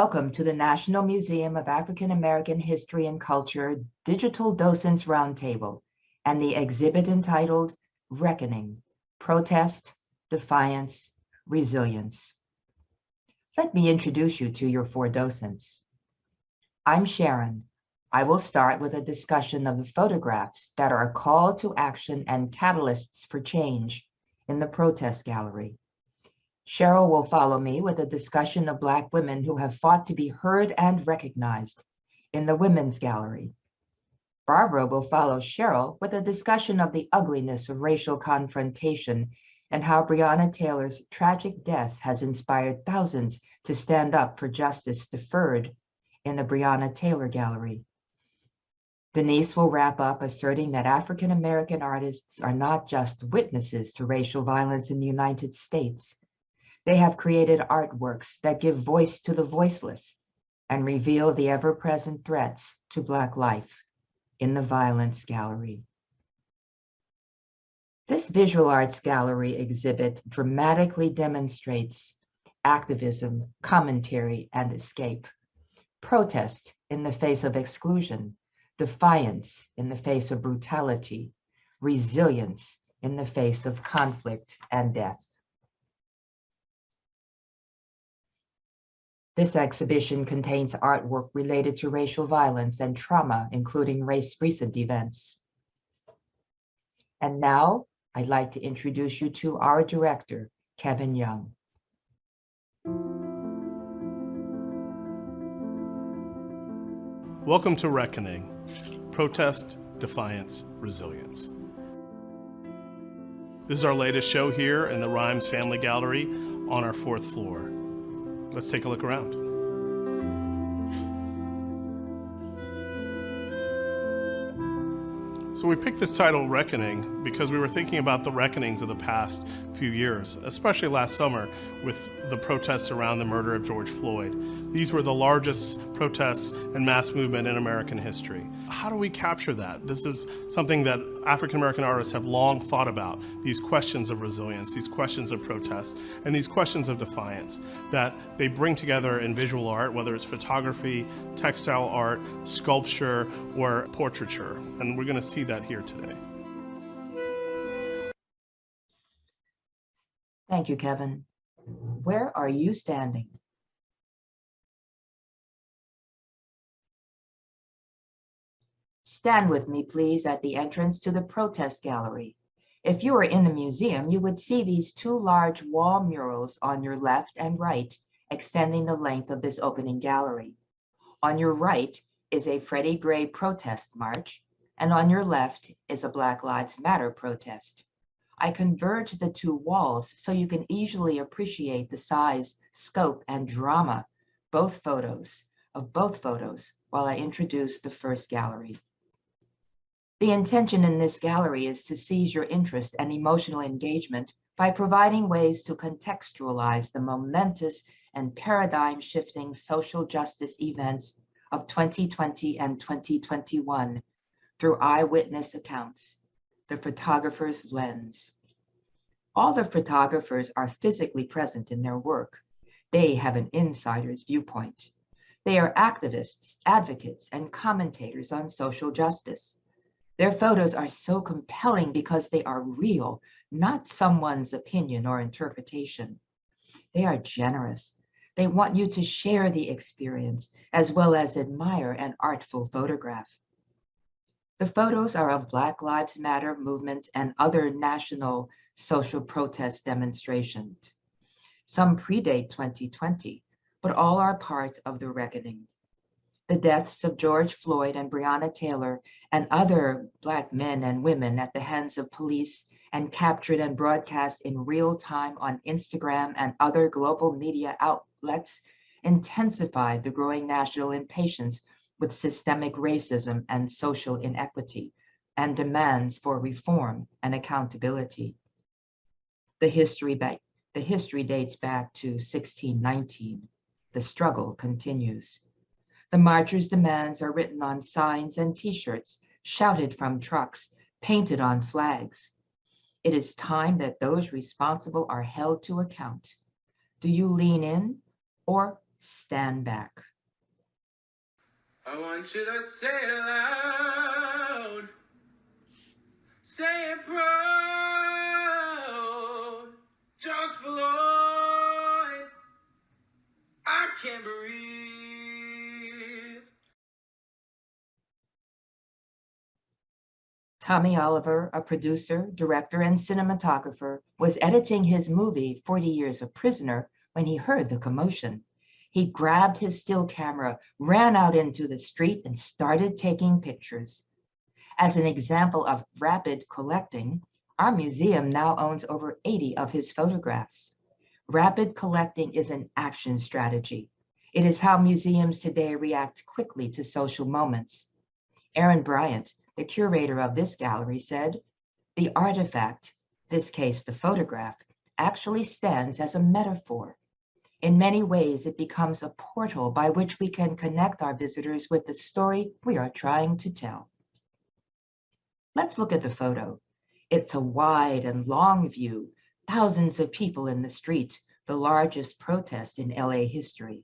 Welcome to the National Museum of African American History and Culture Digital Docents Roundtable and the exhibit entitled Reckoning, Protest, Defiance, Resilience. Let me introduce you to your four docents. I'm Sharon. I will start with a discussion of the photographs that are a call to action and catalysts for change in the protest gallery. Sherrod will follow me with a discussion of Black women who have fought to be heard and recognized in the Women's Gallery. Barbara will follow Sherrod with a discussion of the ugliness of racial confrontation and how Breonna Taylor's tragic death has inspired thousands to stand up for justice deferred in the Breonna Taylor Gallery. Denise will wrap up asserting that African American artists are not just witnesses to racial violence in the United States. They have created artworks that give voice to the voiceless and reveal the ever-present threats to Black life in the Violence Gallery. This visual arts gallery exhibit dramatically demonstrates activism, commentary, and escape, protest in the face of exclusion, defiance in the face of brutality, resilience in the face of conflict and death. This exhibition contains artwork related to racial violence and trauma, including recent events. And now, I'd like to introduce you to our director, Kevin Young. Welcome to Reckoning, Protest, Defiance, Resilience. This is our latest show here in the Rhymes Family Gallery on our 4th floor. Let's take a look around. So we picked this title, Reckoning, because we were thinking about the reckonings of the past few years, especially last summer with the protests around the murder of George Floyd. These were the largest protests and mass movement in American history. How do we capture that? This is something that African American artists have long thought about, these questions of resilience, these questions of protest, and these questions of defiance that they bring together in visual art, whether it's photography, textile art, sculpture, or portraiture. And we're going to see that here today. Thank you, Kevin. Where are you standing? Stand with me, please, at the entrance to the protest gallery. If you were in the museum, you would see these two large wall murals on your left and right, extending the length of this opening gallery. On your right is a Freddie Gray protest march, and on your left is a Black Lives Matter protest. I converge the two walls so you can easily appreciate the size, scope, and drama of both photos while I introduce the first gallery. The intention in this gallery is to seize your interest and emotional engagement by providing ways to contextualize the momentous and paradigm-shifting social justice events of 2020 and 2021 through eyewitness accounts, the photographer's lens. All the photographers are physically present in their work. They have an insider's viewpoint. They are activists, advocates, and commentators on social justice. Their photos are so compelling because they are real, not someone's opinion or interpretation. They are generous. They want you to share the experience as well as admire an artful photograph. The photos are of Black Lives Matter movement and other national social protest demonstrations. Some predate 2020, but all are part of the reckoning. The deaths of George Floyd and Breonna Taylor and other Black men and women at the hands of police and captured and broadcast in real time on Instagram and other global media outlets intensify the growing national impatience with systemic racism and social inequity and demands for reform and accountability. The history dates back to 1619. The struggle continues. The marchers' demands are written on signs and t-shirts, shouted from trucks, painted on flags. It is time that those responsible are held to account. Do you lean in or stand back. I want you to say it loud. Say it proud. George Floyd. I can't breathe. Tommy Oliver, a producer, director, and cinematographer, was editing his movie, 40 Years a Prisoner, when he heard the commotion. He grabbed his still camera, ran out into the street, and started taking pictures. As an example of rapid collecting, our museum now owns over 80 of his photographs. Rapid collecting is an action strategy. It is how museums today react quickly to social moments. Aaron Bryant, the curator of this gallery, said, "The artifact, this case the photograph, actually stands as a metaphor. In many ways, it becomes a portal by which we can connect our visitors with the story we are trying to tell." Let's look at the photo. It's a wide and long view, thousands of people in the street, the largest protest in LA history.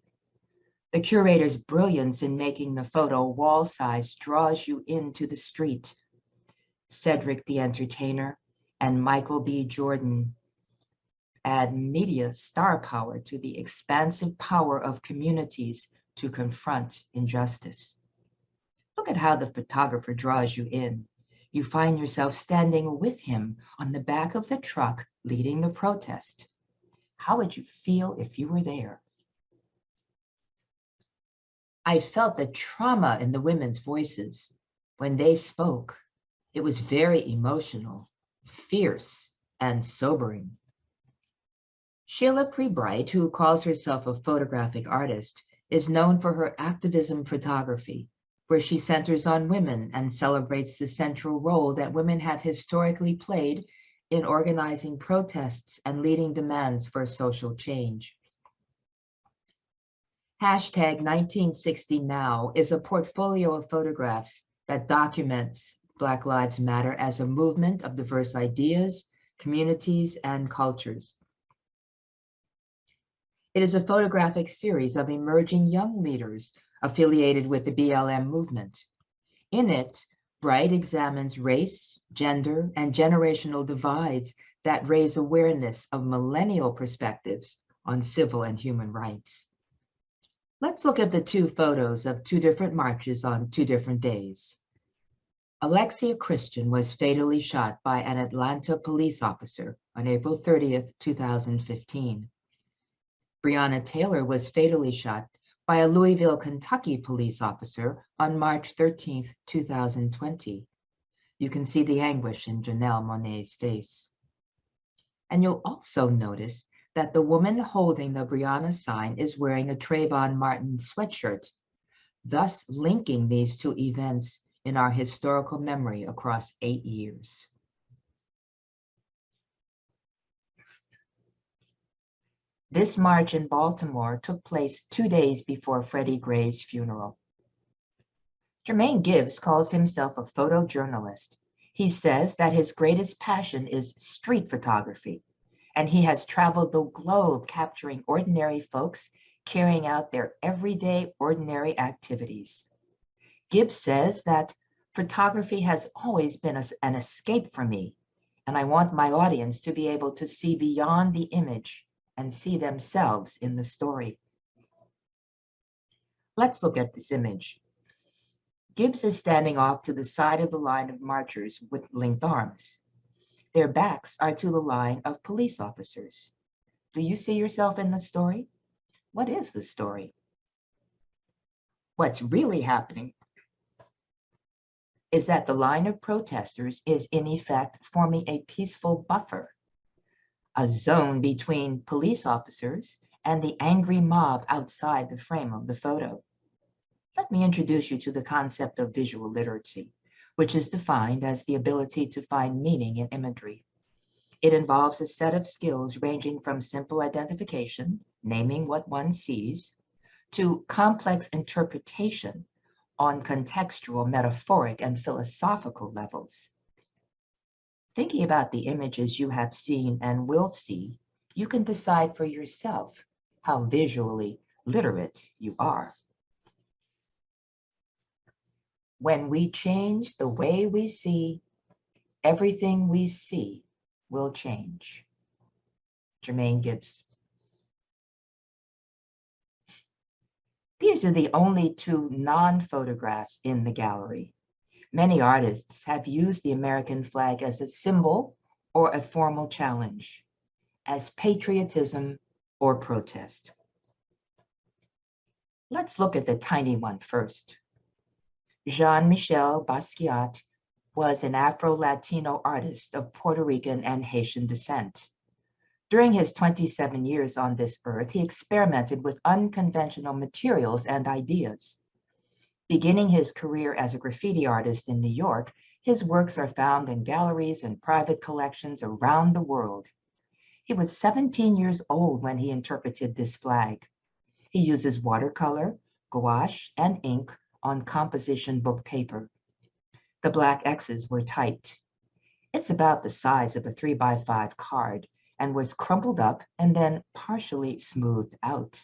The curator's brilliance in making the photo wall-size draws you into the street. Cedric the Entertainer and Michael B. Jordan add media star power to the expansive power of communities to confront injustice. Look at how the photographer draws you in. You find yourself standing with him on the back of the truck leading the protest. How would you feel if you were there? I felt the trauma in the women's voices. When they spoke, it was very emotional, fierce, and sobering. Sheila Prebright, who calls herself a photographic artist, is known for her activism photography, where she centers on women and celebrates the central role that women have historically played in organizing protests and leading demands for social change. Hashtag 1960Now is a portfolio of photographs that documents Black Lives Matter as a movement of diverse ideas, communities, and cultures. It is a photographic series of emerging young leaders affiliated with the BLM movement. In it, Bright examines race, gender, and generational divides that raise awareness of millennial perspectives on civil and human rights. Let's look at the two photos of two different marches on two different days. Alexia Christian was fatally shot by an Atlanta police officer on April 30th, 2015. Breonna Taylor was fatally shot by a Louisville, Kentucky police officer on March 13th, 2020. You can see the anguish in Janelle Monáe's face. And you'll also notice that the woman holding the Brianna sign is wearing a Trayvon Martin sweatshirt, thus linking these two events in our historical memory across 8 years. This march in Baltimore took place 2 days before Freddie Gray's funeral. Jermaine Gibbs calls himself a photojournalist. He says that his greatest passion is street photography, and he has traveled the globe capturing ordinary folks carrying out their everyday ordinary activities. Gibbs says that photography has always been an escape for me, and I want my audience to be able to see beyond the image and see themselves in the story. Let's look at this image. Gibbs is standing off to the side of the line of marchers with linked arms. Their backs are to the line of police officers. Do you see yourself in the story? What is the story? What's really happening is that the line of protesters is in effect forming a peaceful buffer, a zone between police officers and the angry mob outside the frame of the photo. Let me introduce you to the concept of visual literacy, which is defined as the ability to find meaning in imagery. It involves a set of skills ranging from simple identification, naming what one sees, to complex interpretation on contextual, metaphoric, and philosophical levels. Thinking about the images you have seen and will see, you can decide for yourself how visually literate you are. When we change the way we see, everything we see will change. Jermaine Gibbs. These are the only two non-photographs in the gallery. Many artists have used the American flag as a symbol or a formal challenge, as patriotism or protest. Let's look at the tiny one first. Jean-Michel Basquiat was an Afro-Latino artist of Puerto Rican and Haitian descent. During his 27 years on this earth, he experimented with unconventional materials and ideas. Beginning his career as a graffiti artist in New York, his works are found in galleries and private collections around the world. He was 17 years old when he interpreted this flag. He uses watercolor, gouache, and ink on composition book paper. The black X's were typed. It's about the size of a 3x5 card and was crumpled up and then partially smoothed out.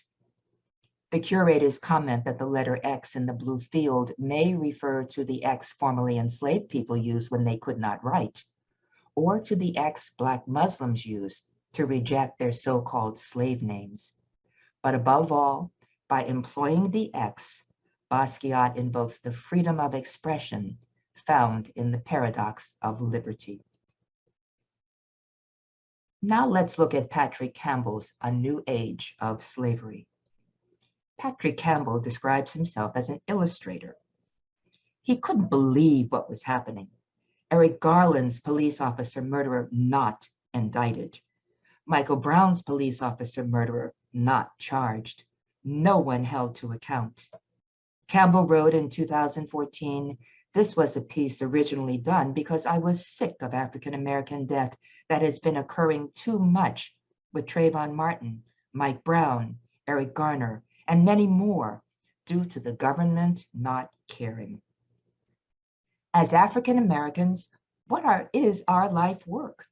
The curators comment that the letter X in the blue field may refer to the X formerly enslaved people used when they could not write, or to the X Black Muslims used to reject their so-called slave names. But above all, by employing the X, Basquiat invokes the freedom of expression found in the paradox of liberty. Now let's look at Patrick Campbell's A New Age of Slavery. Patrick Campbell describes himself as an illustrator. He couldn't believe what was happening. Eric Garland's police officer murderer not indicted. Michael Brown's police officer murderer not charged. No one held to account. Campbell wrote in 2014, "This was a piece originally done because I was sick of African-American death that has been occurring too much with Trayvon Martin, Mike Brown, Eric Garner, and many more due to the government not caring. As African Americans, what is our life work?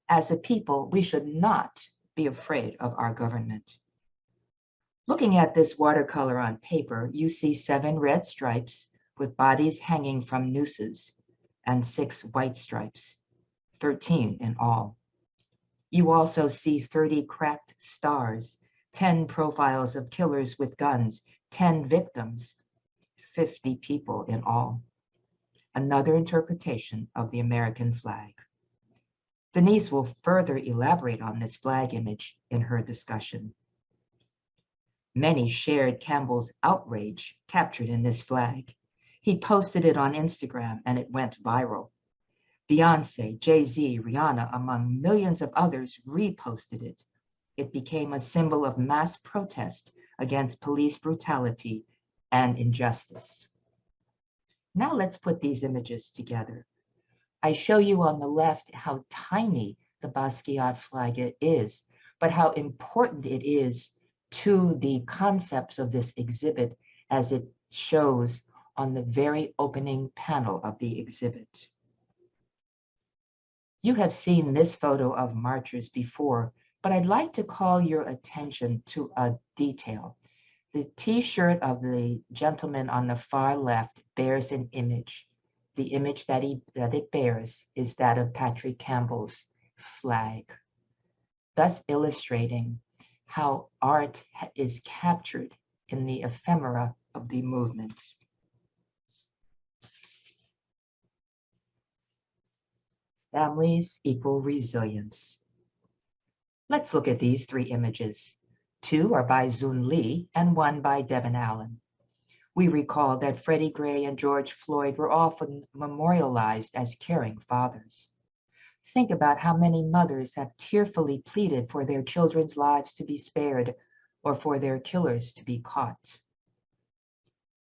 As a people, we should not be afraid of our government." Looking at this watercolor on paper, you see 7 red stripes with bodies hanging from nooses and 6 white stripes, 13 in all. You also see 30 cracked stars, 10 profiles of killers with guns, 10 victims, 50 people in all. Another interpretation of the American flag. Denise will further elaborate on this flag image in her discussion. Many shared Campbell's outrage captured in this flag. He posted it on Instagram and it went viral. Beyonce, Jay-Z, Rihanna, among millions of others reposted it. It became a symbol of mass protest against police brutality and injustice. Now let's put these images together. I show you on the left how tiny the Basquiat flag is, but how important it is to the concepts of this exhibit as it shows on the very opening panel of the exhibit. You have seen this photo of marchers before, but I'd like to call your attention to a detail. The T-shirt of the gentleman on the far left bears an image. The image that it bears is that of Patrick Campbell's flag, thus illustrating how art is captured in the ephemera of the movement. Families equal resilience. Let's look at these 3 images. 2 are by Zun Lee and 1 by Devin Allen. We recall that Freddie Gray and George Floyd were often memorialized as caring fathers. Think about how many mothers have tearfully pleaded for their children's lives to be spared or for their killers to be caught.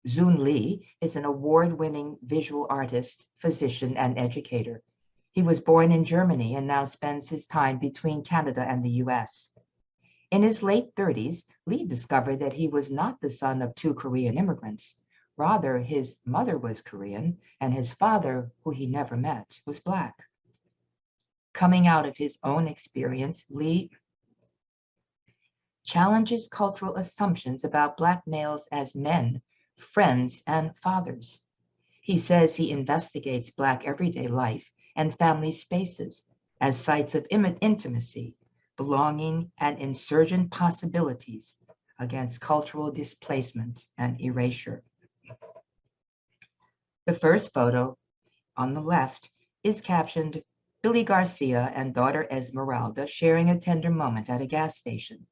Zun Lee is an award-winning visual artist, physician, and educator. He was born in Germany and now spends his time between Canada and the US. In his late 30s, Lee discovered that he was not the son of 2 Korean immigrants. Rather, his mother was Korean and his father, who he never met, was Black. Coming out of his own experience, Lee challenges cultural assumptions about Black males as men, friends, and fathers. He says he investigates Black everyday life and family spaces as sites of intimacy, belonging, and insurgent possibilities against cultural displacement and erasure. The first photo on the left is captioned, Billy Garcia and daughter Esmeralda sharing a tender moment at a gas station,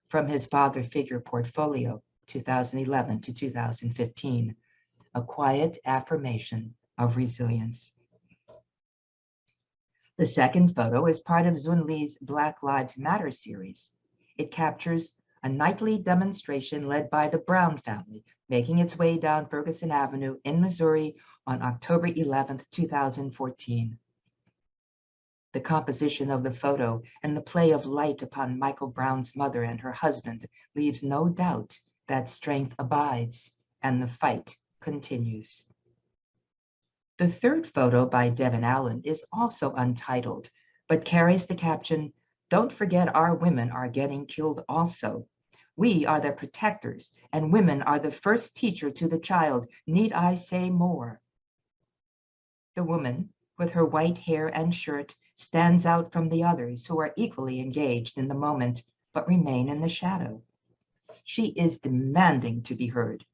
from his father figure portfolio, 2011 to 2015, a quiet affirmation of resilience. The second photo is part of Zun Li's Black Lives Matter series. It captures a nightly demonstration led by the Brown family, making its way down Ferguson Avenue in Missouri on October 11, 2014. The composition of the photo and the play of light upon Michael Brown's mother and her husband leaves no doubt that strength abides and the fight continues. The third photo by Devin Allen is also untitled, but carries the caption, "Don't forget our women are getting killed also. We are the protectors, and women are the first teacher to the child. Need I say more?" The woman, with her white hair and shirt, stands out from the others who are equally engaged in the moment, but remain in the shadow. She is demanding to be heard.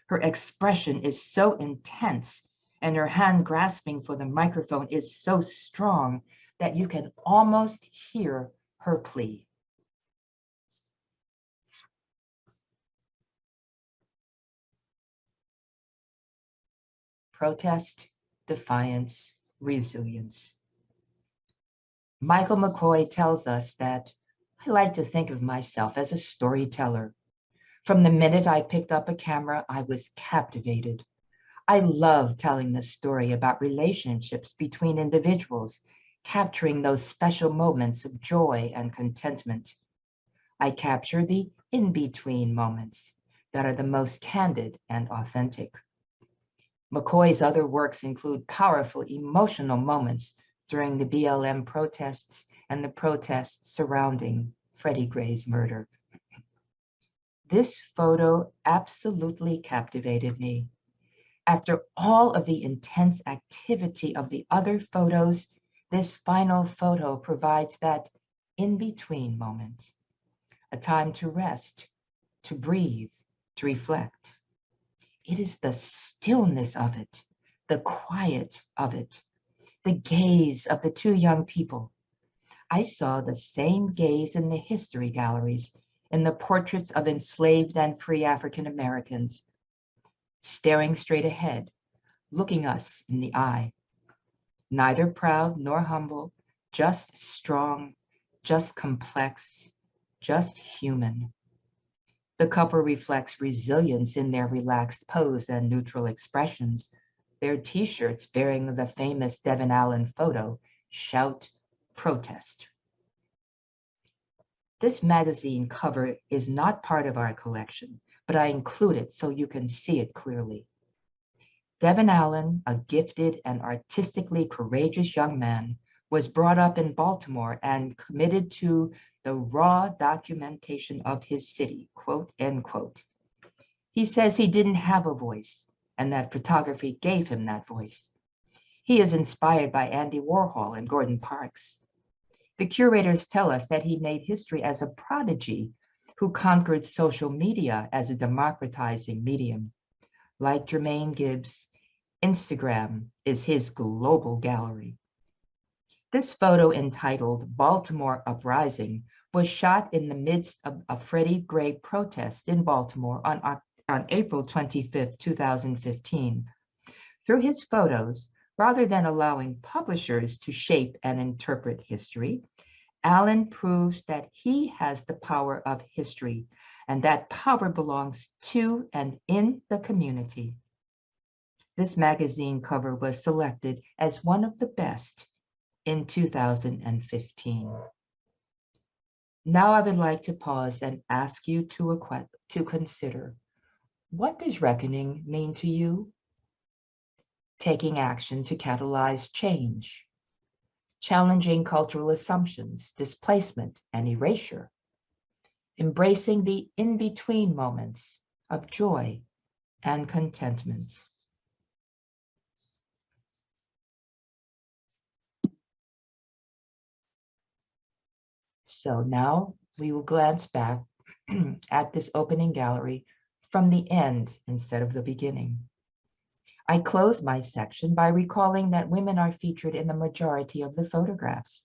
Her expression is so intense, and her hand grasping for the microphone is so strong that you can almost hear her plea. Protest, defiance, resilience. Michael McCoy tells us that I like to think of myself as a storyteller. From the minute I picked up a camera, I was captivated. I love telling the story about relationships between individuals, capturing those special moments of joy and contentment. I capture the in-between moments that are the most candid and authentic. McCoy's other works include powerful emotional moments during the BLM protests and the protests surrounding Freddie Gray's murder. This photo absolutely captivated me. After all of the intense activity of the other photos, this final photo provides that in-between moment, a time to rest, to breathe, to reflect. It is the stillness of it, the quiet of it, the gaze of the two young people. I saw the same gaze in the history galleries, in the portraits of enslaved and free African Americans, staring straight ahead, looking us in the eye. Neither proud nor humble, just strong, just complex, just human. The couple reflects resilience in their relaxed pose and neutral expressions. Their t-shirts bearing the famous Devin Allen photo shout protest. This magazine cover is not part of our collection, but I include it so you can see it clearly. Devin Allen, a gifted and artistically courageous young man, was brought up in Baltimore and committed to the raw documentation of his city, quote, end quote. He says he didn't have a voice and that photography gave him that voice. He is inspired by Andy Warhol and Gordon Parks. The curators tell us that he made history as a prodigy who conquered social media as a democratizing medium. Like Jermaine Gibbs, Instagram is his global gallery. This photo, entitled Baltimore Uprising, was shot in the midst of a Freddie Gray protest in Baltimore on April 25, 2015. Through his photos, rather than allowing publishers to shape and interpret history, Allen proves that he has the power of history, and that power belongs to and in the community. This magazine cover was selected as one of the best in 2015. Now I would like to pause and ask you to consider, what does reckoning mean to you? Taking action to catalyze change, challenging cultural assumptions, displacement, and erasure, embracing the in-between moments of joy and contentment. So now we will glance back at this opening gallery from the end instead of the beginning. I close my section by recalling that women are featured in the majority of the photographs.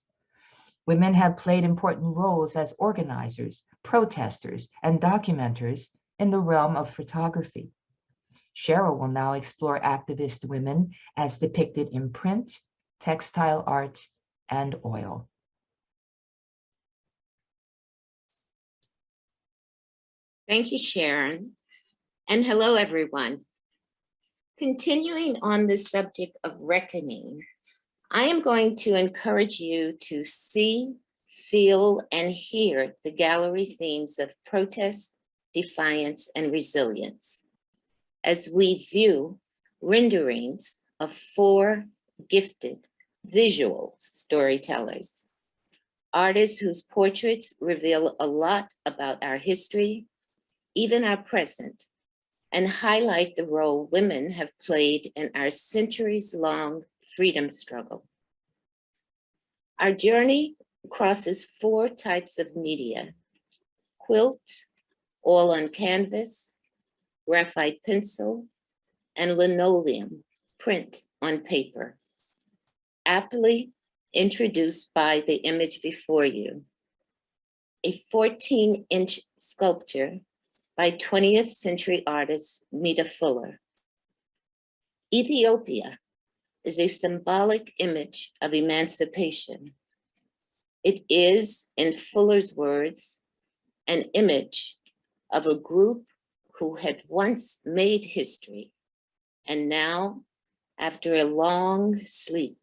Women have played important roles as organizers, protesters, and documenters in the realm of photography. Sherrod will now explore activist women as depicted in print, textile art, and oil. Thank you, Sharon. And hello, everyone. Continuing on the subject of reckoning, I am going to encourage you to see, feel, and hear the gallery themes of protest, defiance, and resilience as we view renderings of 4 gifted visual storytellers, artists whose portraits reveal a lot about our history, even our present, and highlight the role women have played in our centuries-long freedom struggle. Our journey crosses 4 types of media: quilt, oil on canvas, graphite pencil, and linoleum, print on paper, aptly introduced by the image before you, a 14-inch sculpture by 20th century artist Mita Fuller. Ethiopia is a symbolic image of emancipation. It is, in Fuller's words, an image of a group who had once made history and now, after a long sleep,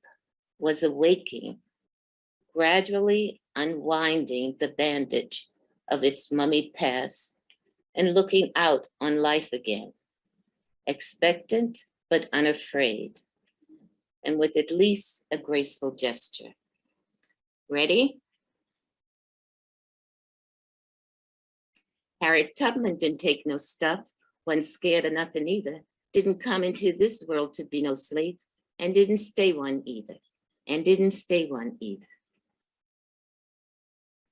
was awaking, gradually unwinding the bandage of its mummied past and looking out on life again, expectant but unafraid, and with at least a graceful gesture. Ready? Harriet Tubman didn't take no stuff, wasn't scared of nothing either, didn't come into this world to be no slave, and didn't stay one either,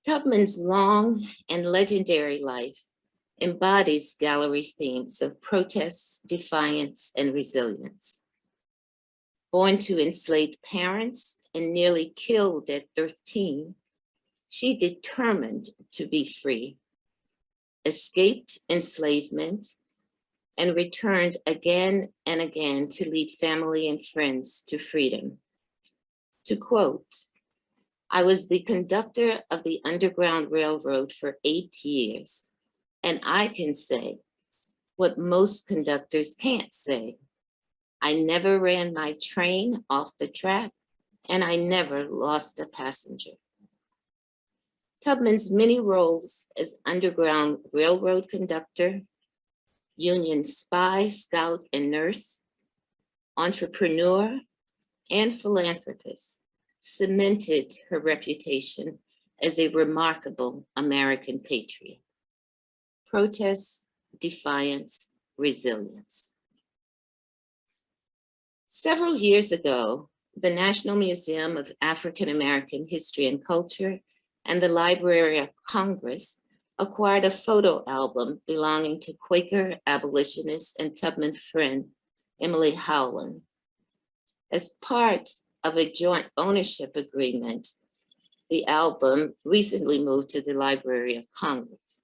Tubman's long and legendary life embodies gallery themes of protest, defiance, and resilience. Born to enslaved parents and nearly killed at 13, she determined to be free, escaped enslavement, and returned again and again to lead family and friends to freedom. To quote, "I was the conductor of the Underground Railroad for 8 years, and I can say what most conductors can't say. I never ran my train off the track, and I never lost a passenger." Tubman's many roles as Underground Railroad conductor, Union spy, scout, and nurse, entrepreneur, and philanthropist cemented her reputation as a remarkable American patriot. Protest, defiance, resilience. Several years ago, the National Museum of African American History and Culture and the Library of Congress acquired a photo album belonging to Quaker abolitionist and Tubman friend, Emily Howland. As part of a joint ownership agreement, the album recently moved to the Library of Congress.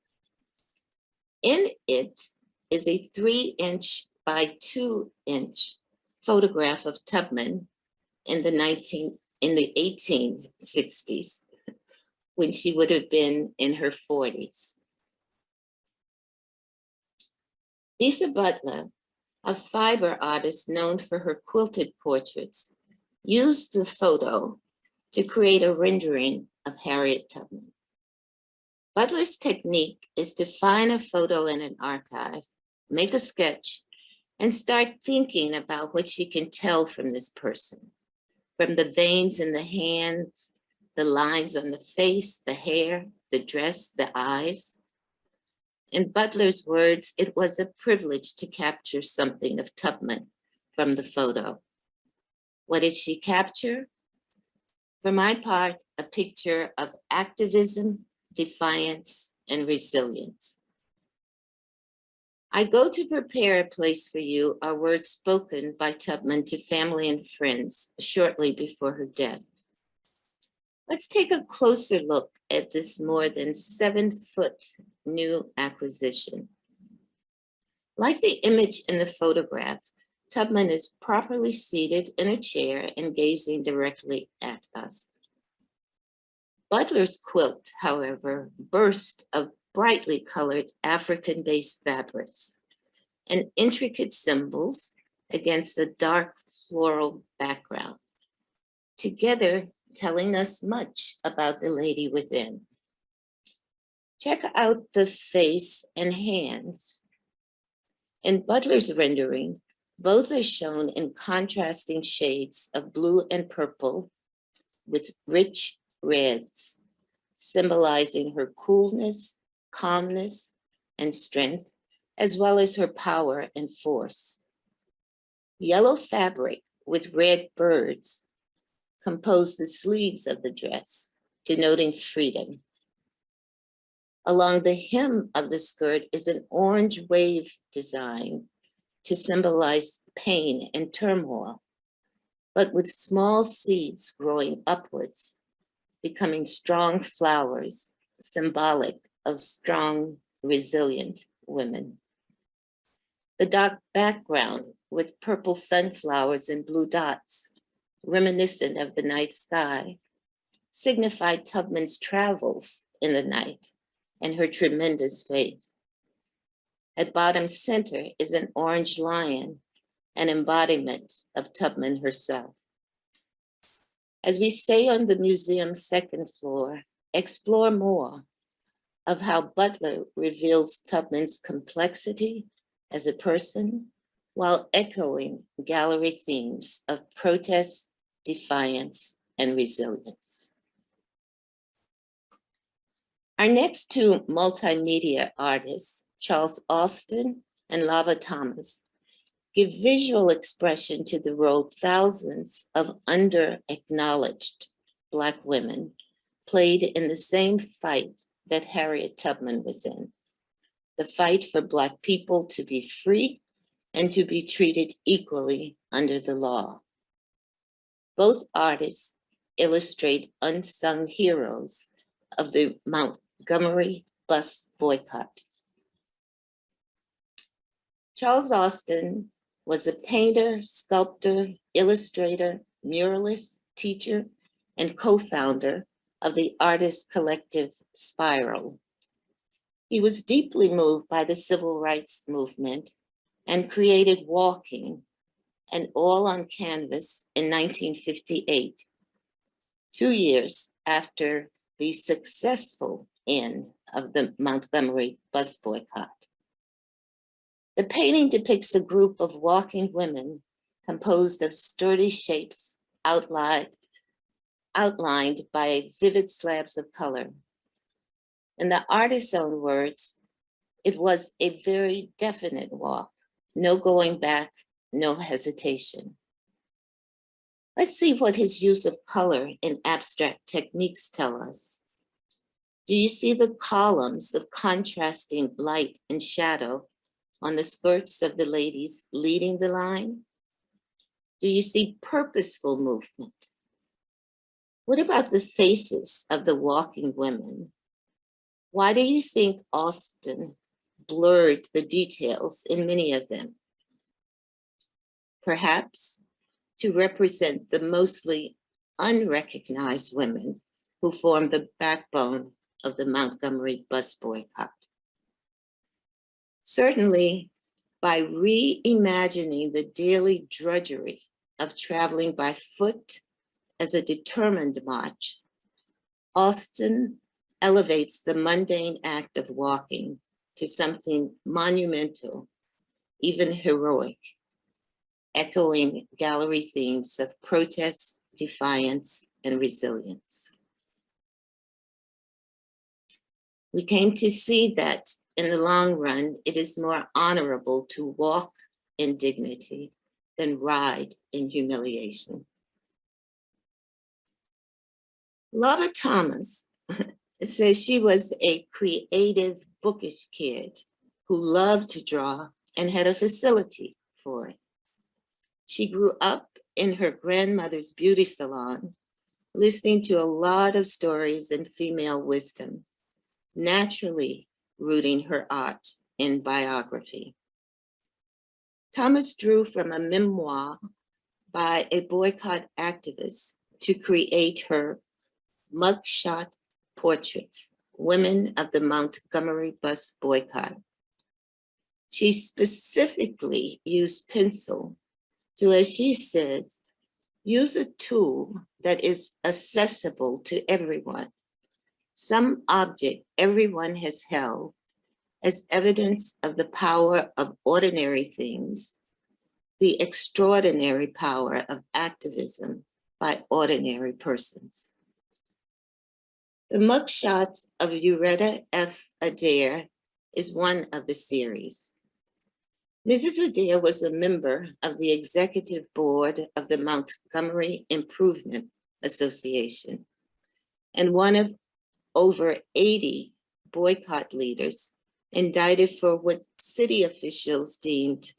In it is a 3-inch by 2-inch photograph of Tubman in the 1860s, when she would have been in her 40s. Lisa Butler, a fiber artist known for her quilted portraits, used the photo to create a rendering of Harriet Tubman. Butler's technique is to find a photo in an archive, make a sketch, and start thinking about what she can tell from this person, from the veins in the hands, the lines on the face, the hair, the dress, the eyes, In Butler's words, it was a privilege to capture something of Tubman from the photo. What did she capture? For my part, a picture of activism, defiance, and resilience. I go to prepare a place for you are words spoken by Tubman to family and friends shortly before her death. Let's take a closer look at this more than 7-foot new acquisition. Like the image in the photograph, Tubman is properly seated in a chair and gazing directly at us. Butler's quilt, however, burst of brightly colored African-based fabrics and intricate symbols against a dark floral background, together telling us much about the lady within. Check out the face and hands. In Butler's rendering, both are shown in contrasting shades of blue and purple with rich reds, symbolizing her coolness, calmness, and strength, as well as her power and force. Yellow fabric with red birds compose the sleeves of the dress, denoting freedom. Along the hem of the skirt is an orange wave design to symbolize pain and turmoil, but with small seeds growing upwards, becoming strong flowers, symbolic of strong, resilient women. The dark background with purple sunflowers and blue dots, reminiscent of the night sky, signified Tubman's travels in the night and her tremendous faith. At bottom center is an orange lion, an embodiment of Tubman herself. As we say on the museum's second floor, explore more of how Butler reveals Tubman's complexity as a person while echoing gallery themes of protest, defiance, and resilience. Our next two multimedia artists, Charles Austin and Lava Thomas, give visual expression to the role thousands of under-acknowledged Black women played in the same fight that Harriet Tubman was in, the fight for Black people to be free and to be treated equally under the law. Both artists illustrate unsung heroes of the Montgomery bus boycott. Charles Austin was a painter, sculptor, illustrator, muralist, teacher, and co-founder of the artist collective Spiral. He was deeply moved by the civil rights movement and created Walking, an all on canvas in 1958, 2 years after the successful end of the Montgomery bus boycott. The painting depicts a group of walking women composed of sturdy shapes outlined by vivid slabs of color. In the artist's own words, it was a very definite walk, no going back, no hesitation. Let's see what his use of color in abstract techniques tell us. Do you see the columns of contrasting light and shadow on the skirts of the ladies leading the line? Do you see purposeful movement? What about the faces of the walking women? Why do you think Austin blurred the details in many of them? Perhaps to represent the mostly unrecognized women who formed the backbone of the Montgomery bus boycott. Certainly, by reimagining the daily drudgery of traveling by foot as a determined march, Austin elevates the mundane act of walking to something monumental, even heroic, echoing gallery themes of protest, defiance, and resilience. We came to see that in the long run, it is more honorable to walk in dignity than ride in humiliation. Lotta Thomas says she was a creative, bookish kid who loved to draw and had a facility for it. She grew up in her grandmother's beauty salon, listening to a lot of stories and female wisdom, naturally rooting her art in biography. Thomas drew from a memoir by a boycott activist to create her mugshot portraits, Women of the Montgomery Bus Boycott. She specifically used pencil to, as she said, use a tool that is accessible to everyone, some object everyone has held as evidence of the power of ordinary things, the extraordinary power of activism by ordinary persons. The mugshot of Uretta F. Adair is one of the series. Mrs. Adair was a member of the executive board of the Montgomery Improvement Association and one of over 80 boycott leaders indicted for what city officials deemed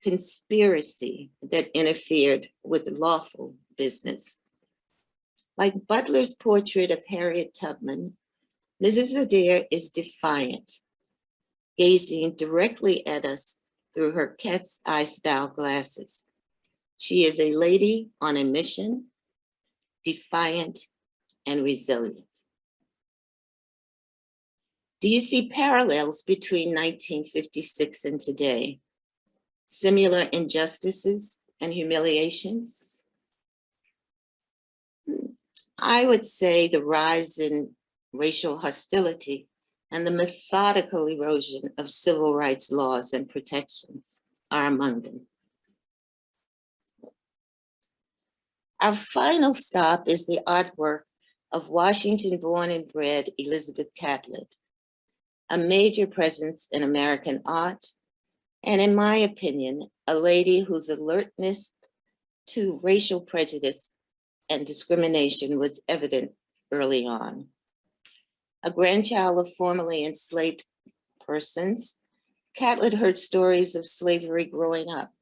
conspiracy that interfered with lawful business. Like Butler's portrait of Harriet Tubman, Mrs. Adair is defiant, gazing directly at us through her cat's eye style glasses. She is a lady on a mission, defiant and resilient. Do you see parallels between 1956 and today? Similar injustices and humiliations? I would say the rise in racial hostility and the methodical erosion of civil rights laws and protections are among them. Our final stop is the artwork of Washington-born and bred Elizabeth Catlett, a major presence in American art, and in my opinion, a lady whose alertness to racial prejudice and discrimination was evident early on. A grandchild of formerly enslaved persons, Catlett heard stories of slavery growing up.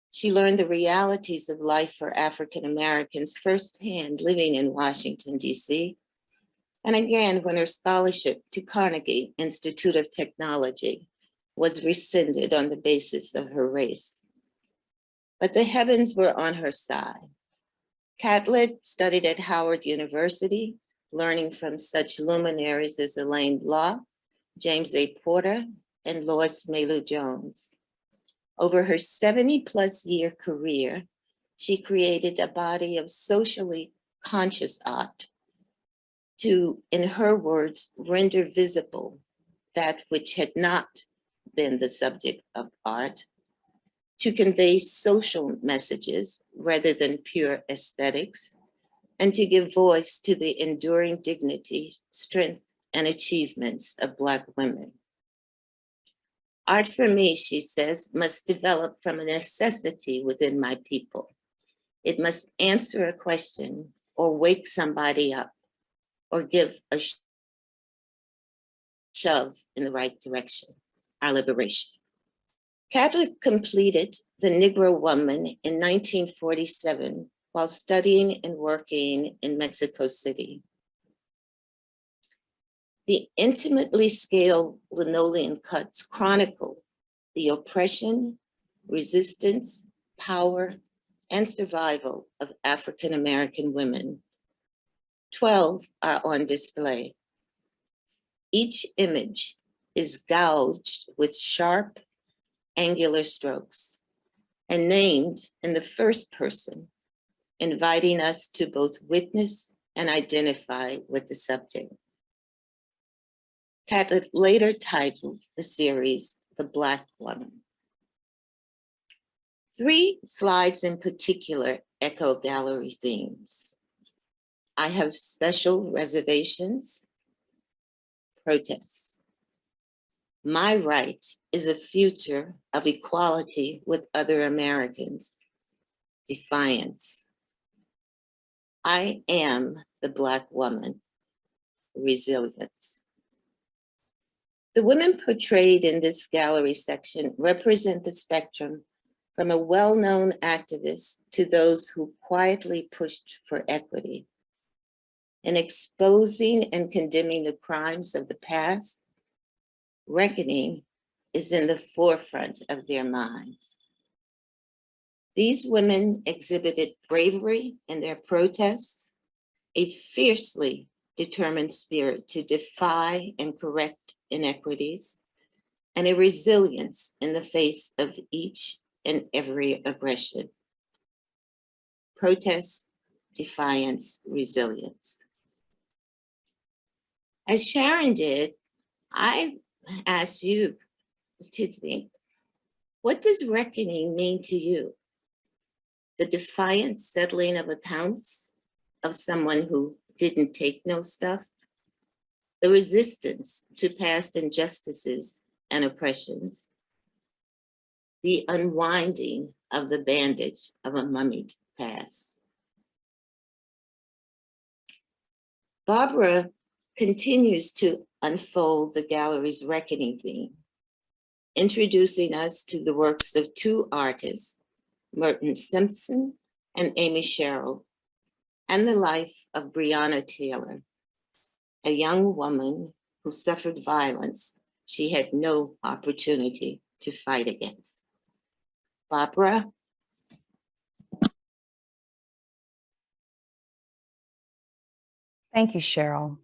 She learned the realities of life for African Americans firsthand living in Washington, D.C., and again when her scholarship to Carnegie Institute of Technology was rescinded on the basis of her race. But the heavens were on her side. Catlett studied at Howard University, learning from such luminaries as Elaine Block, James A. Porter, and Lois Mailou Jones. Over her 70-plus year career, she created a body of socially conscious art to, in her words, render visible that which had not been the subject of art, to convey social messages rather than pure aesthetics, and to give voice to the enduring dignity, strength, and achievements of Black women. Art for me, she says, must develop from a necessity within my people. It must answer a question or wake somebody up or give a shove in the right direction, our liberation. Catlett completed The Negro Woman in 1947 while studying and working in Mexico City. The intimately scaled linoleum cuts chronicle the oppression, resistance, power, and survival of African American women. 12 are on display. Each image is gouged with sharp, angular strokes and named in the first person, inviting us to both witness and identify with the subject. Catlett later titled the series The Black Woman. 3 slides in particular echo gallery themes. I have special reservations, protests, My right is a future of equality with other Americans. Defiance. I am the Black woman. Resilience. The women portrayed in this gallery section represent the spectrum from a well-known activist to those who quietly pushed for equity. In exposing and condemning the crimes of the past, reckoning is in the forefront of their minds. These women exhibited bravery in their protests, a fiercely determined spirit to defy and correct inequities, and a resilience in the face of each and every aggression. Protest, defiance, resilience. As Sharon did, I ask you to think, what does reckoning mean to you? The defiant settling of accounts of someone who didn't take no stuff? The resistance to past injustices and oppressions? The unwinding of the bandage of a mummied past? Barbara continues to unfold the gallery's reckoning theme, introducing us to the works of two artists, Merton Simpson and Amy Sherrod, and the life of Breonna Taylor, a young woman who suffered violence she had no opportunity to fight against. Barbara? Thank you, Cheryl.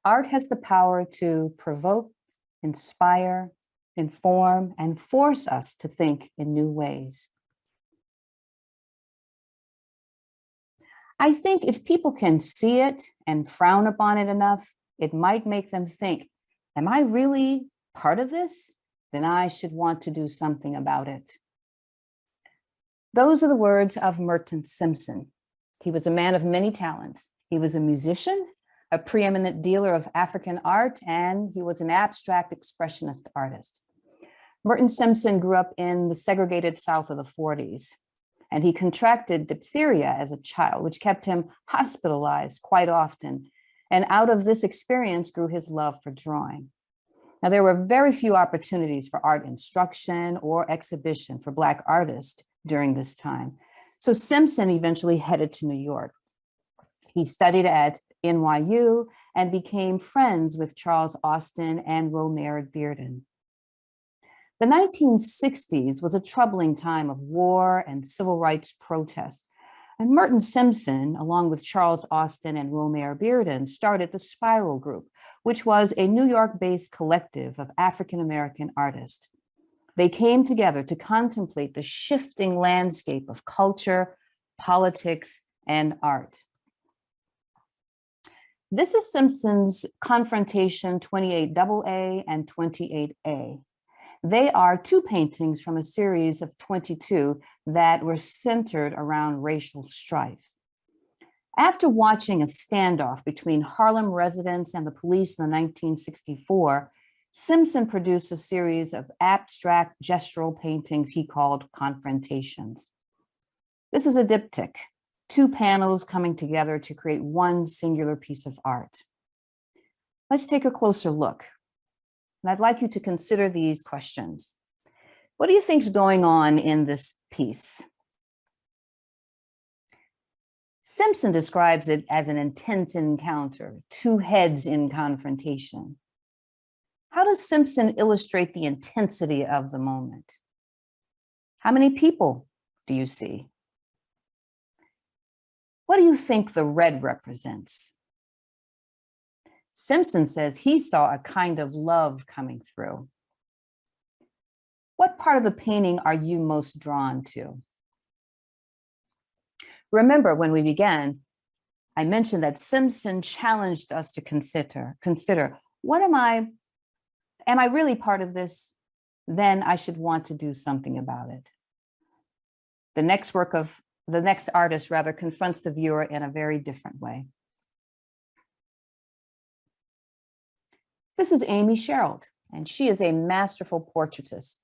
Art has the power to provoke, inspire, inform, and force us to think in new ways. I think if people can see it and frown upon it enough, it might make them think, am I really part of this? Then I should want to do something about it. Those are the words of Merton Simpson. He was a man of many talents. He was a musician, a preeminent dealer of African art, and he was an abstract expressionist artist. Merton Simpson grew up in the segregated South of the 40s, and he contracted diphtheria as a child, which kept him hospitalized quite often. And out of this experience grew his love for drawing. Now, there were very few opportunities for art instruction or exhibition for Black artists during this time. So Simpson eventually headed to New York. He studied at NYU and became friends with Charles Austin and Romare Bearden. The 1960s was a troubling time of war and civil rights protests. And Merton Simpson, along with Charles Austin and Romare Bearden, started the Spiral Group, which was a New York-based collective of African-American artists. They came together to contemplate the shifting landscape of culture, politics, and art. This is Simpson's Confrontation 28AA and 28A. They are two paintings from a series of 22 that were centered around racial strife. After watching a standoff between Harlem residents and the police in 1964, Simpson produced a series of abstract gestural paintings he called Confrontations. This is a diptych, two panels coming together to create one singular piece of art. Let's take a closer look. And I'd like you to consider these questions. What do you think is going on in this piece? Simpson describes it as an intense encounter, two heads in confrontation. How does Simpson illustrate the intensity of the moment? How many people do you see? What do you think the red represents? Simpson says he saw a kind of love coming through. What part of the painting are you most drawn to? Remember, when we began, I mentioned that Simpson challenged us to consider, what am I really part of this? Then I should want to do something about it. The next artist confronts the viewer in a very different way. This is Amy Sherrod. and she is a masterful portraitist.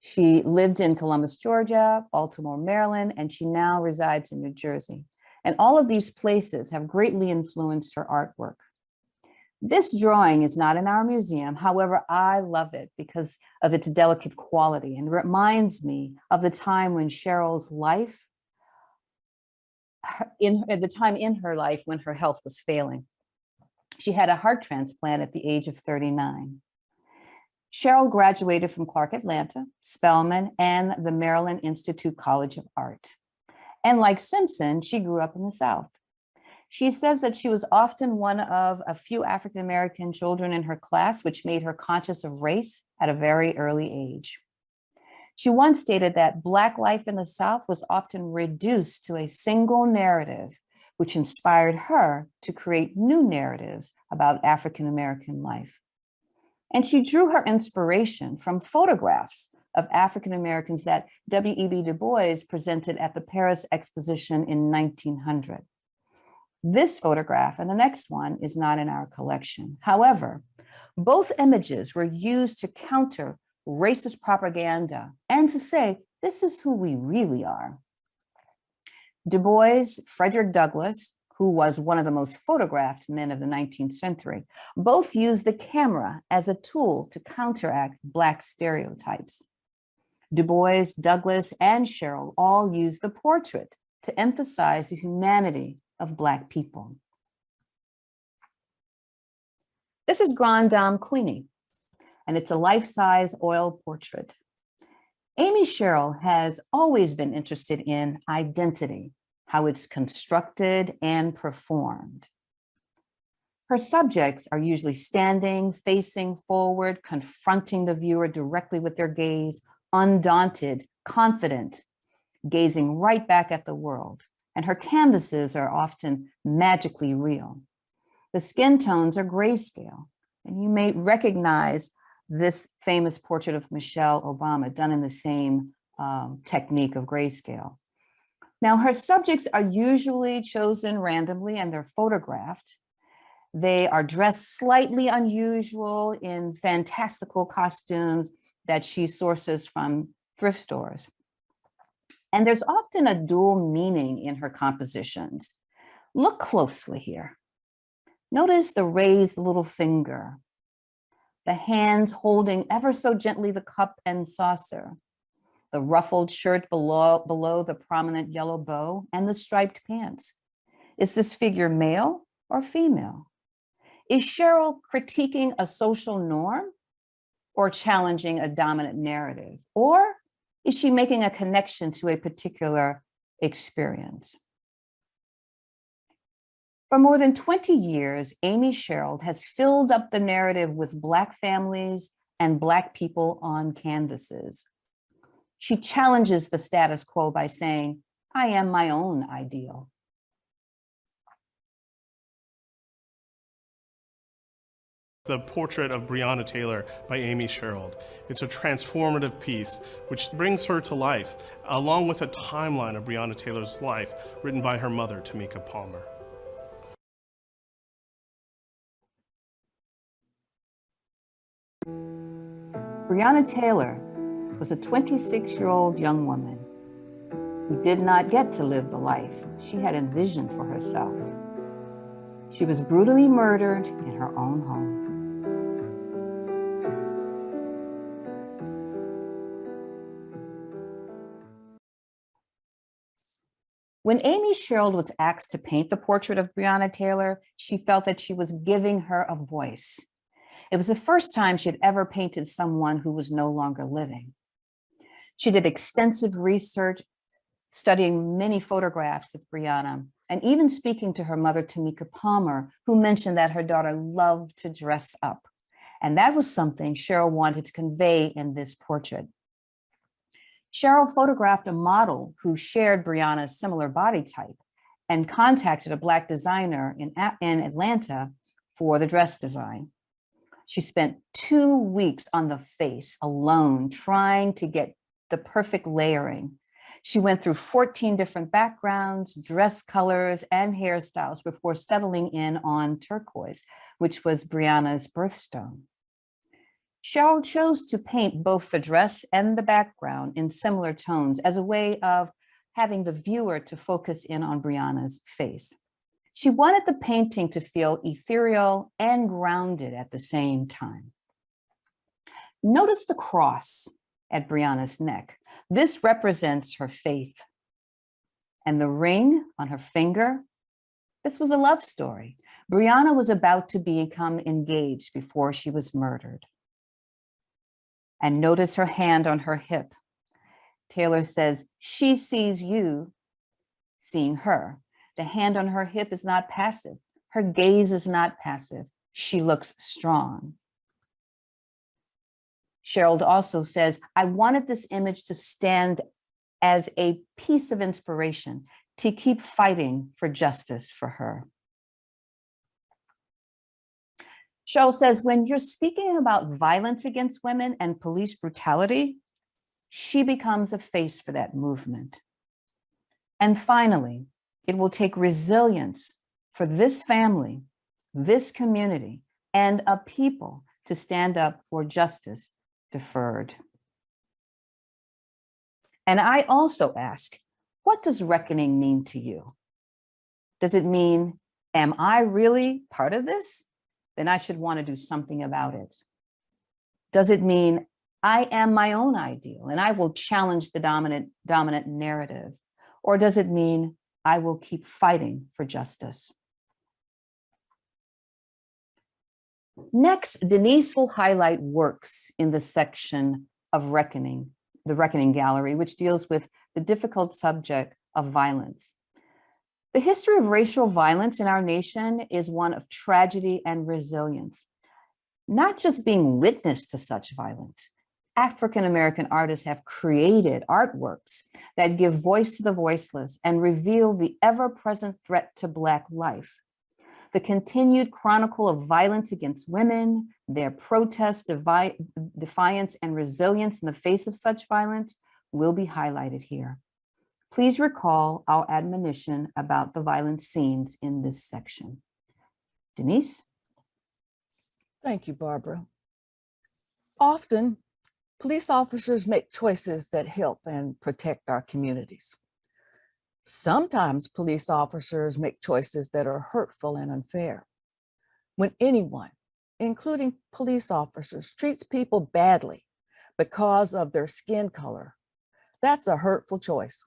She lived in Columbus, Georgia, Baltimore, Maryland, and she now resides in New Jersey. And all of these places have greatly influenced her artwork. This drawing is not in our museum. However, I love it because of its delicate quality and reminds me of the time when Cheryl's life, at the time in her life when her health was failing. She had a heart transplant at the age of 39. Sherrod graduated from Clark Atlanta, Spelman, and the Maryland Institute College of Art. And like Simpson, she grew up in the South. She says that she was often one of a few African-American children in her class, which made her conscious of race at a very early age. She once stated that Black life in the South was often reduced to a single narrative, which inspired her to create new narratives about African-American life. And she drew her inspiration from photographs of African-Americans that W.E.B. Du Bois presented at the Paris Exposition in 1900. This photograph and the next one is not in our collection. However, both images were used to counter racist propaganda and to say, this is who we really are. Du Bois, Frederick Douglass, who was one of the most photographed men of the 19th century, both used the camera as a tool to counteract Black stereotypes. Du Bois, Douglass, and Sherrod all used the portrait to emphasize the humanity of Black people. This is Grande Dame Queenie, and it's a life-size oil portrait. Amy Sherrod has always been interested in identity, how it's constructed and performed. Her subjects are usually standing, facing forward, confronting the viewer directly with their gaze, undaunted, confident, gazing right back at the world. And her canvases are often magically real. The skin tones are grayscale, and you may recognize this famous portrait of Michelle Obama done in the same technique of grayscale. Now, her subjects are usually chosen randomly and they're photographed. They are dressed slightly unusual in fantastical costumes that she sources from thrift stores. And there's often a dual meaning in her compositions. Look closely here. Notice the raised little finger, the hands holding ever so gently the cup and saucer, the ruffled shirt below the prominent yellow bow, and the striped pants. Is this figure male or female? Is Sherrod critiquing a social norm or challenging a dominant narrative? Or is she making a connection to a particular experience? For more than 20 years, Amy Sherrod has filled up the narrative with Black families and Black people on canvases. She challenges the status quo by saying, I am my own ideal. The portrait of Breonna Taylor by Amy Sherrod. It's a transformative piece which brings her to life, along with a timeline of Breonna Taylor's life written by her mother, Tamika Palmer. Breonna Taylor was a 26-year-old young woman who did not get to live the life she had envisioned for herself. She was brutally murdered in her own home. When Amy Sherrod was asked to paint the portrait of Breonna Taylor, she felt that she was giving her a voice. It was the first time she had ever painted someone who was no longer living. She did extensive research, studying many photographs of Brianna, and even speaking to her mother, Tamika Palmer, who mentioned that her daughter loved to dress up. And that was something Sherrod wanted to convey in this portrait. Sherrod photographed a model who shared Brianna's similar body type and contacted a Black designer in Atlanta for the dress design. She spent 2 weeks on the face alone, trying to get the perfect layering. She went through 14 different backgrounds, dress colors, and hairstyles before settling in on turquoise, which was Brianna's birthstone. Sherrod chose to paint both the dress and the background in similar tones as a way of having the viewer to focus in on Brianna's face. She wanted the painting to feel ethereal and grounded at the same time. Notice the cross at Brianna's neck. This represents her faith. And the ring on her finger, this was a love story. Brianna was about to become engaged before she was murdered. And notice her hand on her hip. Taylor says, she sees you seeing her. The hand on her hip is not passive. Her gaze is not passive. She looks strong. Sherrod also says, I wanted this image to stand as a piece of inspiration to keep fighting for justice for her. Sherrod says, when you're speaking about violence against women and police brutality, she becomes a face for that movement. And finally, it will take resilience for this family, this community, and a people to stand up for justice deferred. And I also ask, what does reckoning mean to you? Does it mean, am I really part of this? Then I should want to do something about it. Does it mean I am my own ideal and I will challenge the dominant narrative? Or does it mean I will keep fighting for justice? Next, Denise will highlight works in the section of Reckoning, the Reckoning Gallery, which deals with the difficult subject of violence. The history of racial violence in our nation is one of tragedy and resilience, not just being witness to such violence. African-American artists have created artworks that give voice to the voiceless and reveal the ever-present threat to Black life. The continued chronicle of violence against women, their protest, defiance, and resilience in the face of such violence will be highlighted here. Please recall our admonition about the violent scenes in this section. Denise? Thank you, Barbara. Often, police officers make choices that help and protect our communities. Sometimes police officers make choices that are hurtful and unfair. When anyone, including police officers, treats people badly because of their skin color, that's a hurtful choice.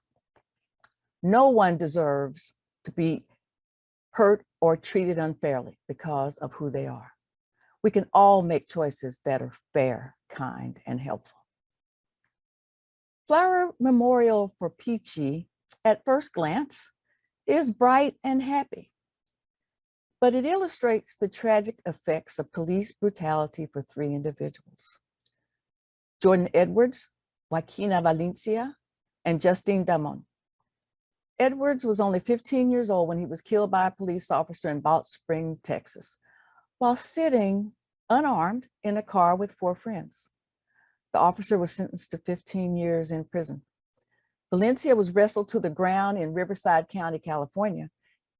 No one deserves to be hurt or treated unfairly because of who they are. We can all make choices that are fair, kind, and helpful. Flower Memorial for Peachy, at first glance, is bright and happy, but it illustrates the tragic effects of police brutality for 3 individuals: Jordan Edwards, Juaquina Valencia, and Justine Damon. Edwards was only 15 years old when he was killed by a police officer in Balch Springs, Texas, while sitting unarmed in a car with 4 friends. The officer was sentenced to 15 years in prison. Valencia was wrestled to the ground in Riverside County, California,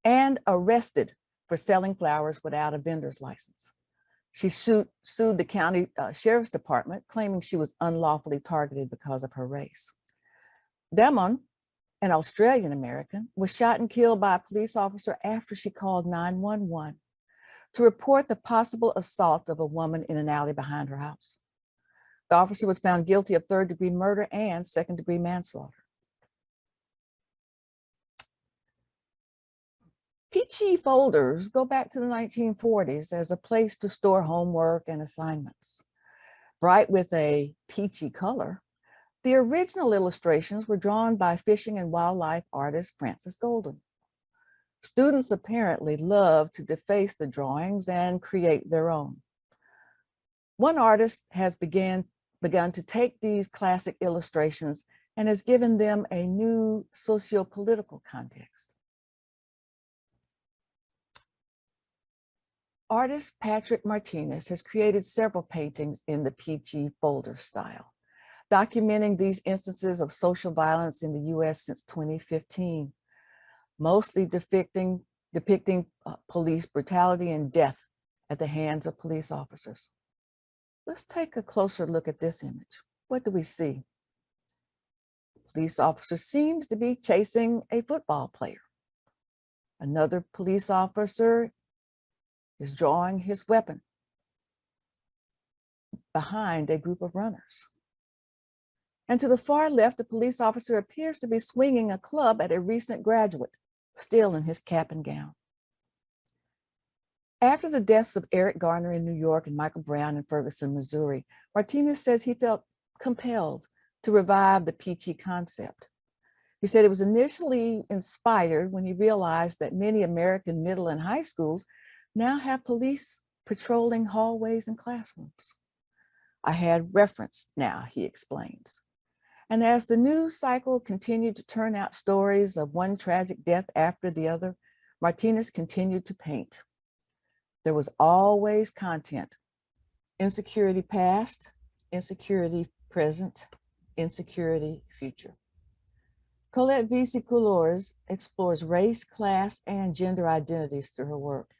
and arrested for selling flowers without a vendor's license. She sued the county sheriff's department, claiming she was unlawfully targeted because of her race. Damon, an Australian American, was shot and killed by a police officer after she called 911 to report the possible assault of a woman in an alley behind her house. The officer was found guilty of 3rd-degree murder and 2nd-degree manslaughter. Peachy folders go back to the 1940s as a place to store homework and assignments. Bright with a peachy color, the original illustrations were drawn by fishing and wildlife artist Francis Golden. Students apparently loved to deface the drawings and create their own. One artist has begun to take these classic illustrations and has given them a new socio-political context. Artist Patrick Martinez has created several paintings in the peachy folder style, documenting these instances of social violence in the US since 2015, mostly depicting police brutality and death at the hands of police officers. Let's take a closer look at this image. What do we see? Police officer seems to be chasing a football player. Another police officer is drawing his weapon behind a group of runners. And to the far left, a police officer appears to be swinging a club at a recent graduate, still in his cap and gown. After the deaths of Eric Garner in New York and Michael Brown in Ferguson, Missouri, Martinez says he felt compelled to revive the peachy concept. He said it was initially inspired when he realized that many American middle and high schools now have police patrolling hallways and classrooms. I had reference now, he explains. And as the news cycle continued to turn out stories of one tragic death after the other, Martinez continued to paint. There was always content: insecurity past, insecurity present, insecurity future. Colette V.C. Couleurs explores race, class, and gender identities through her work.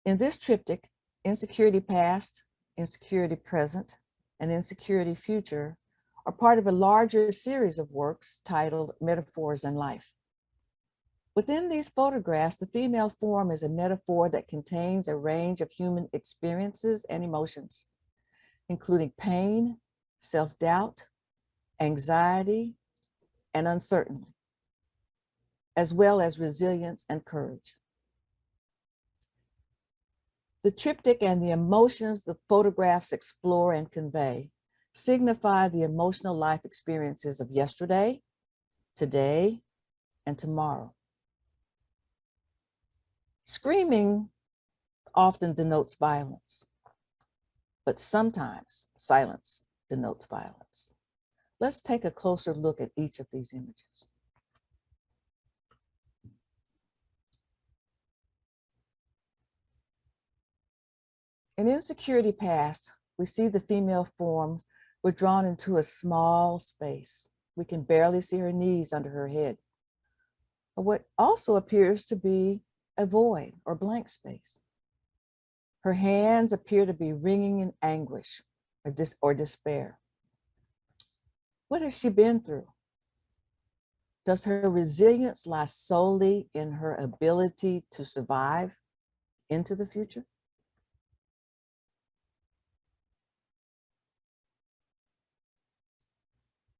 In this triptych, insecurity past, insecurity present, and insecurity future are part of a larger series of works titled Metaphors in Life. Within these photographs, the female form is a metaphor that contains a range of human experiences and emotions, including pain, self-doubt, anxiety, and uncertainty, as well as resilience and courage. The triptych and the emotions the photographs explore and convey signify the emotional life experiences of yesterday, today, and tomorrow. Screaming often denotes violence, but sometimes silence denotes violence. Let's take a closer look at each of these images. In Insecurity Past, we see the female form withdrawn into a small space. We can barely see her knees under her head, or what also appears to be a void or blank space. Her hands appear to be wringing in anguish or despair. What has she been through? Does her resilience lie solely in her ability to survive into the future?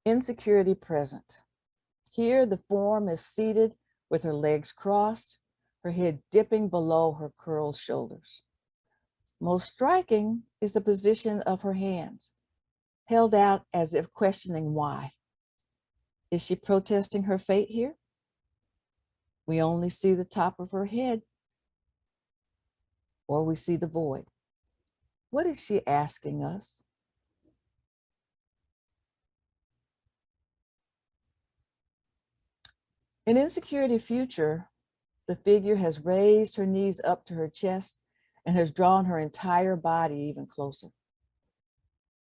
Insecurity present. Here, the form is seated with her legs crossed, her head dipping below her curled shoulders. Most striking is the position of her hands, held out as if questioning why. Is she protesting her fate here? We only see the top of her head, or we see the void. What is she asking us? In Insecurity Future, the figure has raised her knees up to her chest and has drawn her entire body even closer.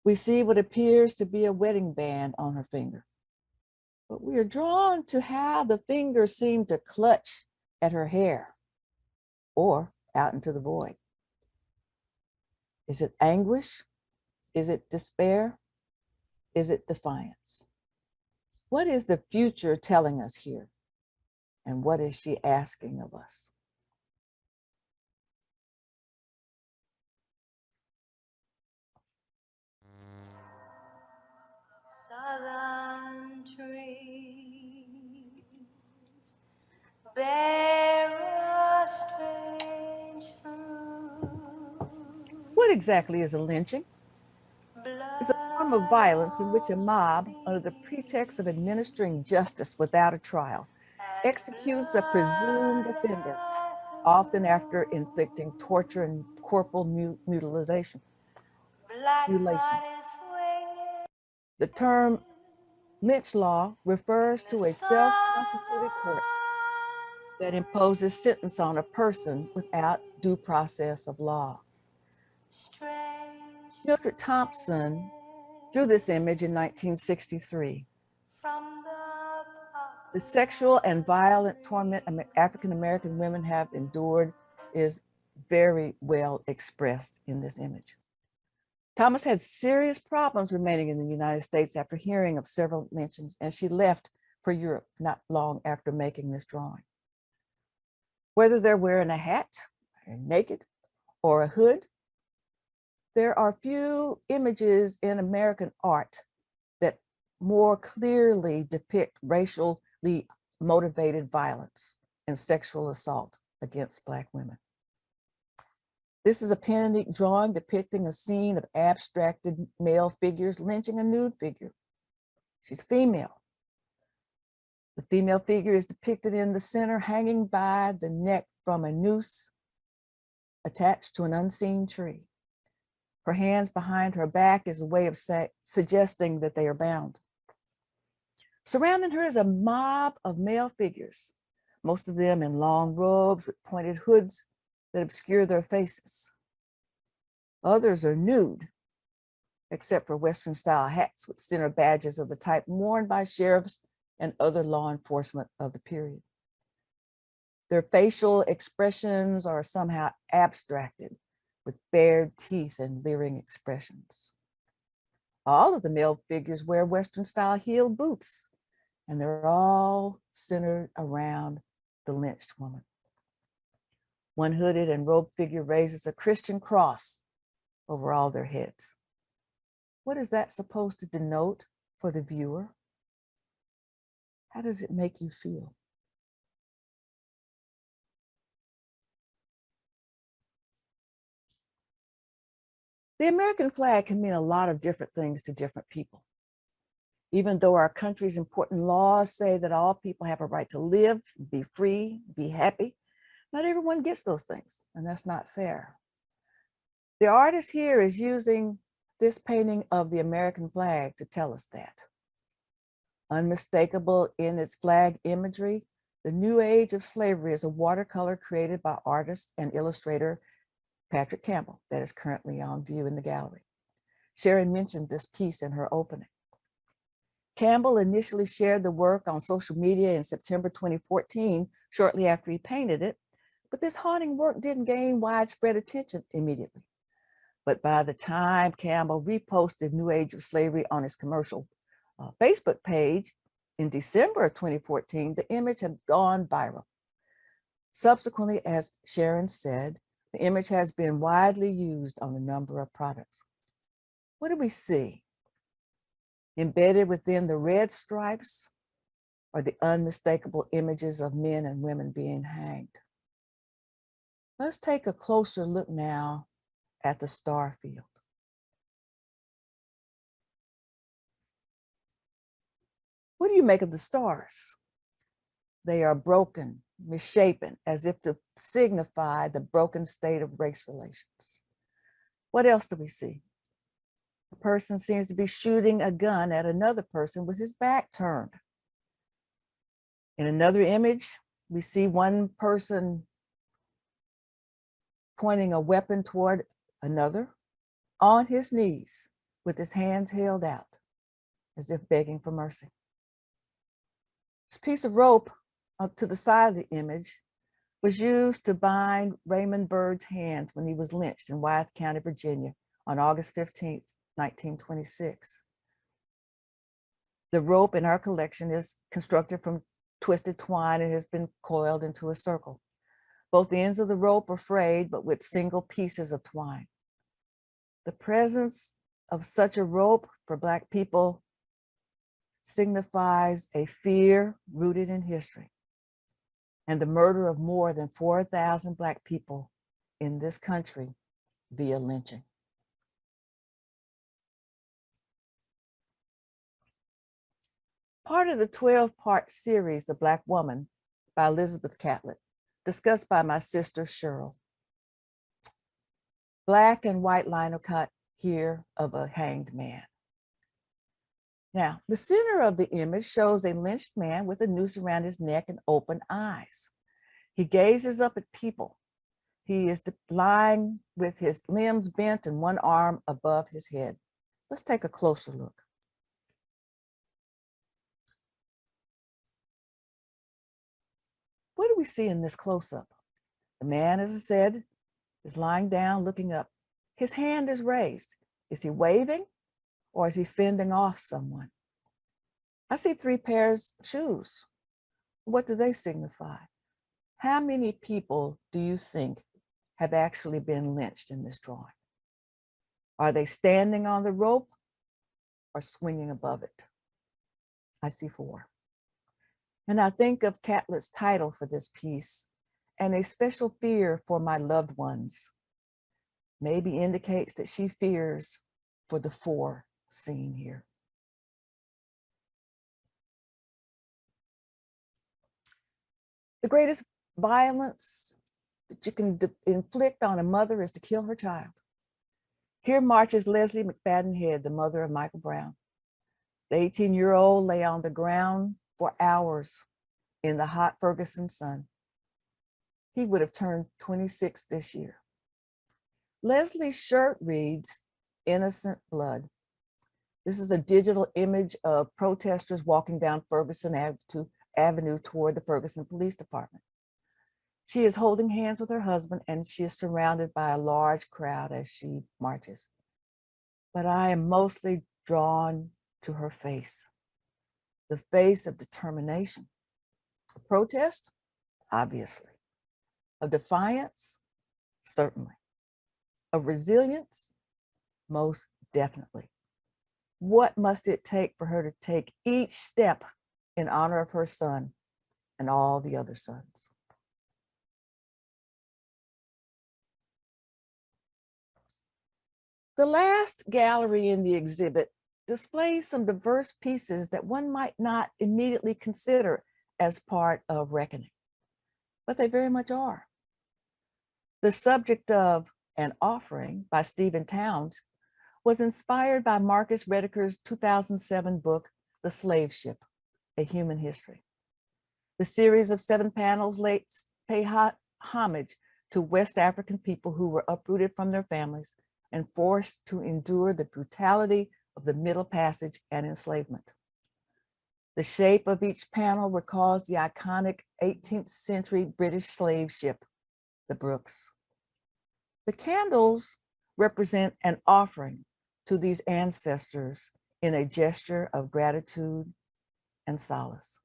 We see what appears to be a wedding band on her finger, but we are drawn to how the fingers seem to clutch at her hair or out into the void. Is it anguish? Is it despair? Is it defiance? What is the future telling us here? And what is she asking of us? Southern trees bear a strange fruit. What exactly is a lynching? It's a form of violence in which a mob, under the pretext of administering justice without a trial, executes a presumed offender, often after inflicting torture and corporal mutilation. The term lynch law refers to a self-constituted court that imposes sentence on a person without due process of law. Mildred Thompson drew this image in 1963. The sexual and violent torment African-American women have endured is very well expressed in this image. Thomas had serious problems remaining in the United States after hearing of several lynchings, and she left for Europe not long after making this drawing. Whether they're wearing a hat, or naked, or a hood, there are few images in American art that more clearly depict racially motivated violence and sexual assault against Black women. This is a pen and ink drawing depicting a scene of abstracted male figures lynching a nude figure. She's female. The female figure is depicted in the center, hanging by the neck from a noose attached to an unseen tree. Her hands behind her back is a way of suggesting that they are bound. Surrounding her is a mob of male figures, most of them in long robes with pointed hoods that obscure their faces. Others are nude, except for Western style hats with center badges of the type worn by sheriffs and other law enforcement of the period. Their facial expressions are somehow abstracted with bared teeth and leering expressions. All of the male figures wear Western style heeled boots, and they're all centered around the lynched woman. One hooded and robed figure raises a Christian cross over all their heads. What is that supposed to denote for the viewer? How does it make you feel? The American flag can mean a lot of different things to different people. Even though our country's important laws say that all people have a right to live, be free, be happy, not everyone gets those things, and that's not fair. The artist here is using this painting of the American flag to tell us that. Unmistakable in its flag imagery, The New Age of Slavery is a watercolor created by artist and illustrator Patrick Campbell that is currently on view in the gallery. Sherrod mentioned this piece in her opening. Campbell initially shared the work on social media in September 2014, shortly after he painted it, but this haunting work didn't gain widespread attention immediately. But by the time Campbell reposted New Age of Slavery on his commercial Facebook page in December of 2014, the image had gone viral. Subsequently, as Sharon said, the image has been widely used on a number of products. What do we see? Embedded within the red stripes are the unmistakable images of men and women being hanged. Let's take a closer look now at the star field. What do you make of the stars? They are broken, misshapen, as if to signify the broken state of race relations. What else do we see? A person seems to be shooting a gun at another person with his back turned. In another image, we see one person pointing a weapon toward another on his knees with his hands held out as if begging for mercy. This piece of rope up to the side of the image was used to bind Raymond Byrd's hands when he was lynched in Wyeth County, Virginia on August 15th, 1926. The rope in our collection is constructed from twisted twine and has been coiled into a circle. Both ends of the rope are frayed, but with single pieces of twine. The presence of such a rope for Black people signifies a fear rooted in history and the murder of more than 4,000 Black people in this country via lynching. Part of the 12-part series, The Black Woman by Elizabeth Catlett, discussed by my sister Cheryl. Black and white linocut here of a hanged man. Now, the center of the image shows a lynched man with a noose around his neck and open eyes. He gazes up at people. He is lying with his limbs bent and one arm above his head. Let's take a closer look. What do we see in this close-up? The man, as I said, is lying down, looking up. His hand is raised. Is he waving or is he fending off someone? I see 3 pairs of shoes. What do they signify? How many people do you think have actually been lynched in this drawing? Are they standing on the rope or swinging above it? I see 4. And I think of Catlett's title for this piece, and a special fear for my loved ones, maybe indicates that she fears for the 4 seen here. The greatest violence that you can inflict on a mother is to kill her child. Here marches Leslie McFadden Head, the mother of Michael Brown. The 18-year-old lay on the ground for hours in the hot Ferguson sun. He would have turned 26 this year. Leslie's shirt reads, "Innocent Blood." This is a digital image of protesters walking down Ferguson Avenue toward the Ferguson Police Department. She is holding hands with her husband and she is surrounded by a large crowd as she marches. But I am mostly drawn to her face, the face of determination. A protest, obviously. Of defiance, certainly. Of resilience, most definitely. What must it take for her to take each step in honor of her son and all the other sons? The last gallery in the exhibit displays some diverse pieces that one might not immediately consider as part of reckoning, but they very much are. The subject of An Offering by Stephen Towns was inspired by Marcus Rediker's 2007 book, The Slave Ship, A Human History. The series of 7 panels pay homage to West African people who were uprooted from their families and forced to endure the brutality of the Middle Passage and enslavement. The shape of each panel recalls the iconic 18th century British slave ship, the Brooks. The candles represent an offering to these ancestors in a gesture of gratitude and solace.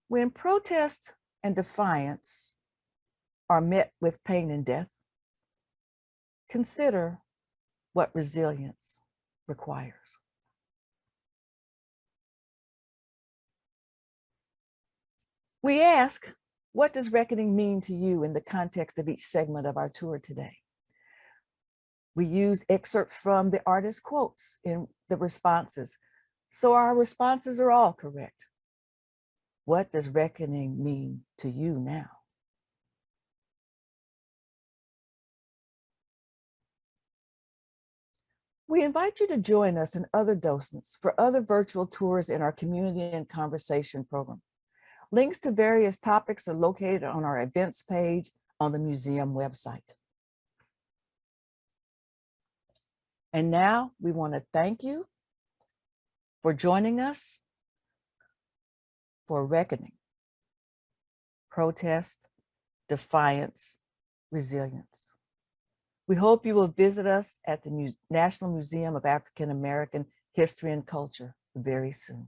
When protest and defiance are met with pain and death, consider what resilience requires. We ask, what does reckoning mean to you in the context of each segment of our tour today? We use excerpts from the artist's quotes in the responses, so our responses are all correct. What does reckoning mean to you now? We invite you to join us and other docents for other virtual tours in our Community and Conversation program. Links to various topics are located on our events page on the museum website. And now we want to thank you for joining us for Reckoning, Protest, Defiance, Resilience. We hope you will visit us at the National Museum of African American History and Culture very soon.